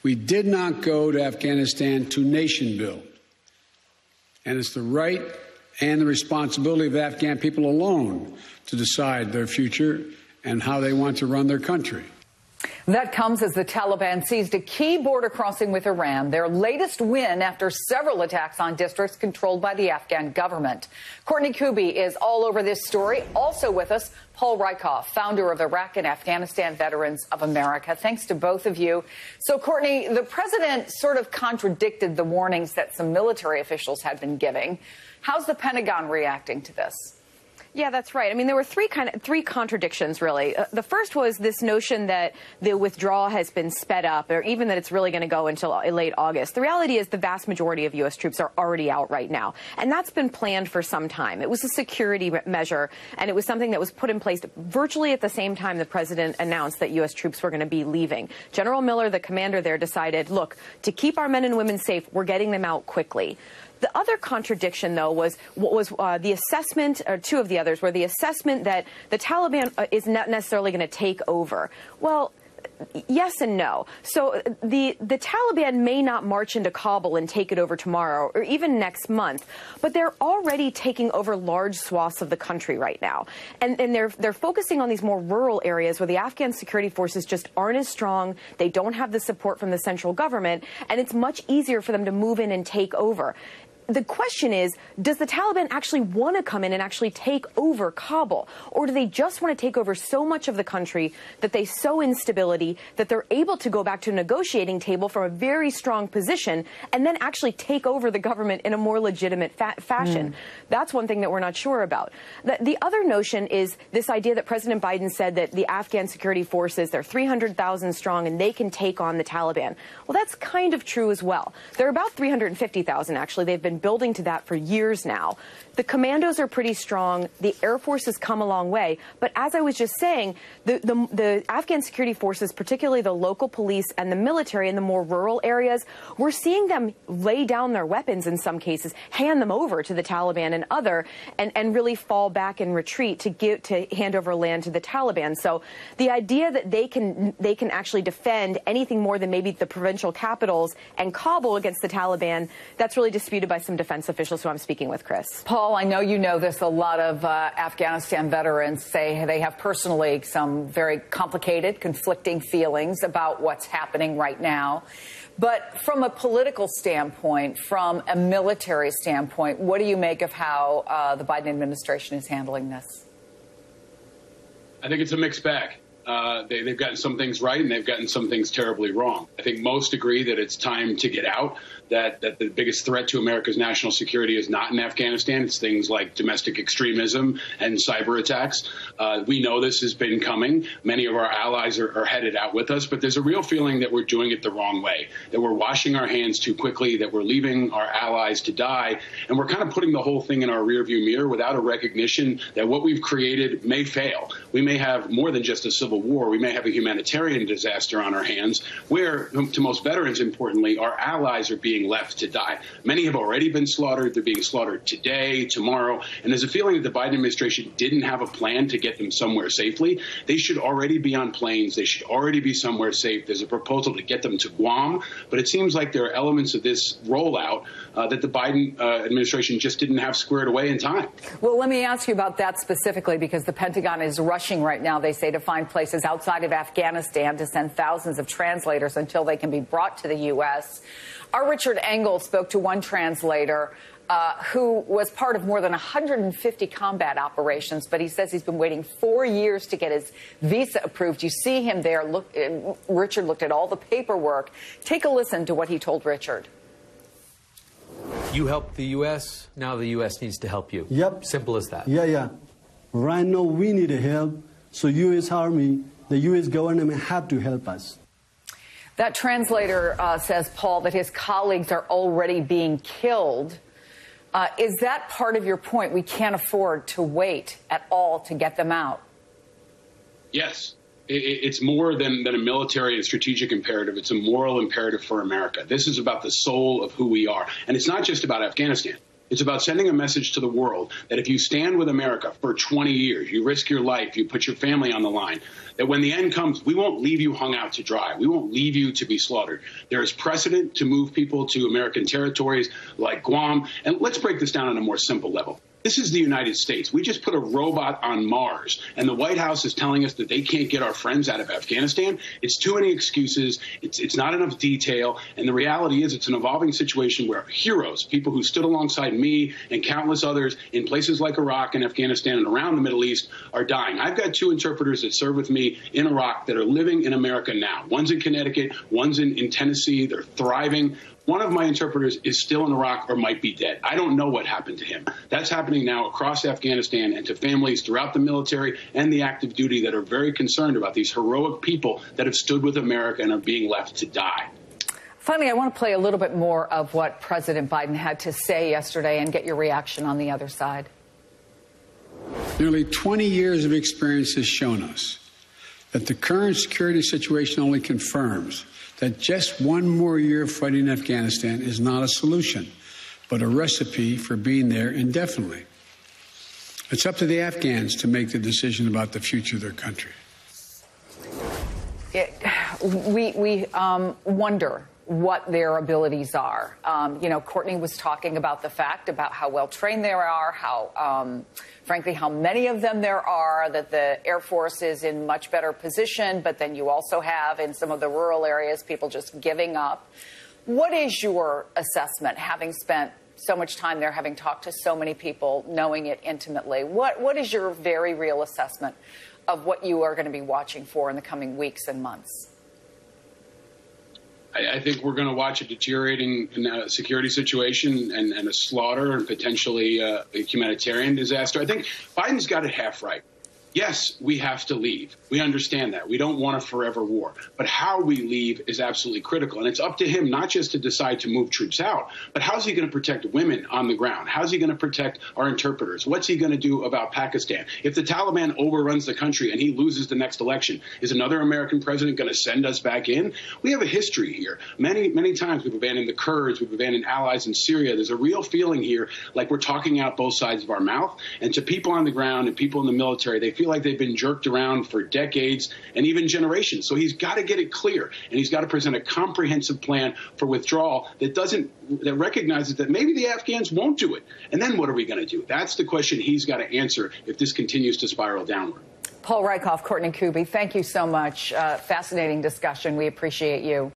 We did not go to Afghanistan to nation build. And it's the right and the responsibility of the Afghan people alone to decide their future and how they want to run their country. That comes as the Taliban seized a key border crossing with Iran, their latest win after several attacks on districts controlled by the Afghan government. Courtney Kuby is all over this story. Also with us, Paul Rykov, founder of Iraq and Afghanistan Veterans of America. Thanks to both of you. So, Courtney, the president sort of contradicted the warnings that some military officials had been giving. How's the Pentagon reacting to this? Yeah, that's right. I mean, there were three contradictions, really. The first was this notion that the withdrawal has been sped up, or even that it's really going to go until late August. The reality is the vast majority of U.S. troops are already out right now, and that's been planned for some time. It was a security measure, and it was something that was put in place virtually at the same time the president announced that U.S. troops were going to be leaving. General Miller, the commander there, decided, look, to keep our men and women safe, we're getting them out quickly. The other contradiction, though, was the assessment, or two of the others, were the assessment that the Taliban is not necessarily going to take over. Well, yes and no. So the Taliban may not march into Kabul and take it over tomorrow or even next month, but they're already taking over large swaths of the country right now. And they're focusing on these more rural areas where the Afghan security forces just aren't as strong. They don't have the support from the central government, and it's much easier for them to move in and take over. The question is, does the Taliban actually want to come in and actually take over Kabul? Or do they just want to take over so much of the country that they sow instability, that they're able to go back to a negotiating table from a very strong position and then actually take over the government in a more legitimate fashion? That's one thing that we're not sure about. The other notion is this idea that President Biden said that the Afghan security forces, they're 300,000 strong and they can take on the Taliban. Well, that's kind of true as well. They're about 350,000, actually. They've been building to that for years now. The commandos are pretty strong. The Air Force has come a long way. But as I was just saying, the Afghan security forces, particularly the local police and the military in the more rural areas, we're seeing them lay down their weapons in some cases, hand them over to the Taliban and really fall back and retreat to hand over land to the Taliban. So the idea that they can actually defend anything more than maybe the provincial capitals and Kabul against the Taliban, that's really disputed by some defense officials who I'm speaking with, Chris. Paul, I know you know this. A lot of Afghanistan veterans say they have personally some very complicated, conflicting feelings about what's happening right now. But from a political standpoint, from a military standpoint, what do you make of how the Biden administration is handling this? I think it's a mixed bag. They've gotten some things right and they've gotten some things terribly wrong. I think most agree that it's time to get out, that the biggest threat to America's national security is not in Afghanistan. It's things like domestic extremism and cyber attacks. We know this has been coming. Many of our allies are headed out with us, but there's a real feeling that we're doing it the wrong way, that we're washing our hands too quickly, that we're leaving our allies to die, and we're kind of putting the whole thing in our rearview mirror without a recognition that what we've created may fail. We may have more than just a civil war. We may have a humanitarian disaster on our hands where, to most veterans, importantly, our allies are being left to die. Many have already been slaughtered. They're being slaughtered today, tomorrow. And there's a feeling that the Biden administration didn't have a plan to get them somewhere safely. They should already be on planes. They should already be somewhere safe. There's a proposal to get them to Guam. But it seems like there are elements of this rollout that the Biden administration just didn't have squared away in time. Well, let me ask you about that specifically, because the Pentagon is rushing right now, they say, to find places outside of Afghanistan to send thousands of translators until they can be brought to the U.S. Our Richard Engel spoke to one translator who was part of more than 150 combat operations, but he says he's been waiting 4 years to get his visa approved. You see him there. Richard looked at all the paperwork. Take a listen to what he told Richard. You helped the U.S., now the U.S. needs to help you. Yep. Simple as that. Yeah. Right now we need help, so U.S. Army, the U.S. government have to help us. That translator says, Paul, that his colleagues are already being killed. Is that part of your point? We can't afford to wait at all to get them out. Yes. It's more than a military and strategic imperative. It's a moral imperative for America. This is about the soul of who we are. And it's not just about Afghanistan. It's about sending a message to the world that if you stand with America for 20 years, you risk your life, you put your family on the line, that when the end comes, we won't leave you hung out to dry. We won't leave you to be slaughtered. There is precedent to move people to American territories like Guam. And let's break this down on a more simple level. This is the United States. We just put a robot on Mars, and the White House is telling us that they can't get our friends out of Afghanistan. It's too many excuses. It's not enough detail. And the reality is it's an evolving situation where heroes, people who stood alongside me and countless others in places like Iraq and Afghanistan and around the Middle East, are dying. I've got 2 interpreters that serve with me in Iraq that are living in America now. One's in Connecticut, one's in Tennessee. They're thriving. One of my interpreters is still in Iraq or might be dead. I don't know what happened to him. That's happening now across Afghanistan and to families throughout the military and the active duty that are very concerned about these heroic people that have stood with America and are being left to die. Finally, I want to play a little bit more of what President Biden had to say yesterday and get your reaction on the other side. Nearly 20 years of experience has shown us that the current security situation only confirms that just one more year of fighting in Afghanistan is not a solution, but a recipe for being there indefinitely. It's up to the Afghans to make the decision about the future of their country. We wonder what their abilities are. Courtney was talking about the fact about how well trained they are, how, frankly, how many of them there are, that the Air Force is in much better position, but then you also have in some of the rural areas people just giving up. What is your assessment, having spent so much time there, having talked to so many people, knowing it intimately? What is your very real assessment of what you are going to be watching for in the coming weeks and months? I think we're going to watch a deteriorating security situation and a slaughter and potentially a humanitarian disaster. I think Biden's got it half right. Yes, we have to leave. We understand that. We don't want a forever war. But how we leave is absolutely critical. And it's up to him not just to decide to move troops out, but how's he going to protect women on the ground? How's he going to protect our interpreters? What's he going to do about Pakistan? If the Taliban overruns the country and he loses the next election, is another American president going to send us back in? We have a history here. Many times we've abandoned the Kurds. We've abandoned allies in Syria. There's a real feeling here like we're talking out both sides of our mouth. And to people on the ground and people in the military, they feel like they've been jerked around for decades and even generations. So he's got to get it clear, and he's got to present a comprehensive plan for withdrawal that recognizes that maybe the Afghans won't do it. And then what are we going to do? That's the question he's got to answer if this continues to spiral downward. Paul Rieckhoff, Courtney Kuby, thank you so much. Fascinating discussion. We appreciate you.